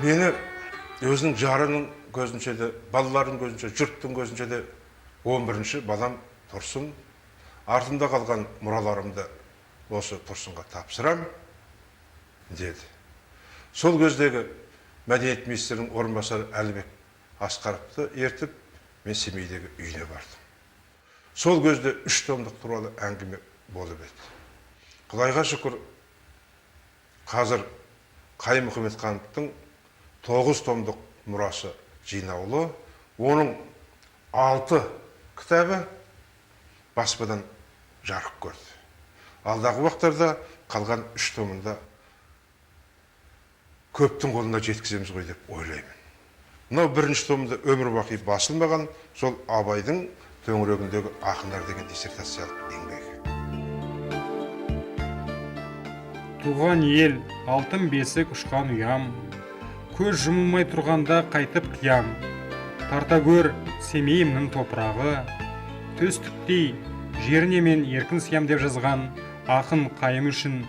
Мені өзінің жарының көзінше де, балалардың көзінше, жұрттың көзінше де 11-ші балам Тұрсын. Артында қалған мұраларымды осы Тұрсынға тапсырам, деді. Сол кездегі мәдениет министрінің орынбасары Әлібек Асқаровты ертіп, мен Семейдегі үйіне бардым. Сол кезде 3 томдық туралы әңгіме болып еді. Құдайға шүкір, қазір Қайым Мұхаметхановтың 9 томдық мұрасы жинаулы, оның 6 кітабы баспадан жарық көрді. Алдағы уақыттарда қалған 3 томында көптің қолына жеткіземіз ғой деп ойлаймын. Мынау 1-ші томында өмір бақи басылмаған, сол Абайдың төңірегіндегі ақындар деген диссертациялық еңбегі. Туған ел, алтын бесік ұшқан ұям, көз жұмылмай тұрғанда қайтып қиям. Тарта көр Семейімнің топырағы, төстіктей жеріне мен еркін сиям деп жазған ақын Қайым үшін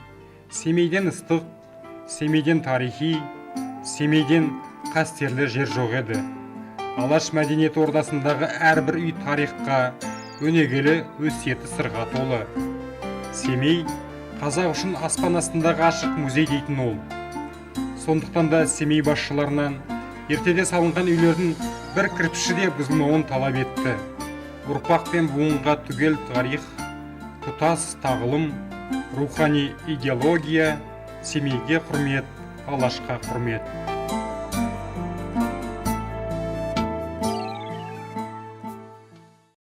Семейден ыстық, Семейден тарихи, Семейден қастерлі жер жоқ еді. Алаш мәдениет ордасындағы әрбір үй тарихқа, өнегелі өсиеті сырға толы. Семей қазақ үшін аспан астындағы ашық музей дейтін ол. Сондықтан да Семей басшыларынан ертеде салынған үйлердің бір кірпіші де бұзылмауын талап етті. Ұрпақ пен буынға түгел тарих, тұтас тағылым, рухани идеология, Семейге құрмет, Алашқа құрмет.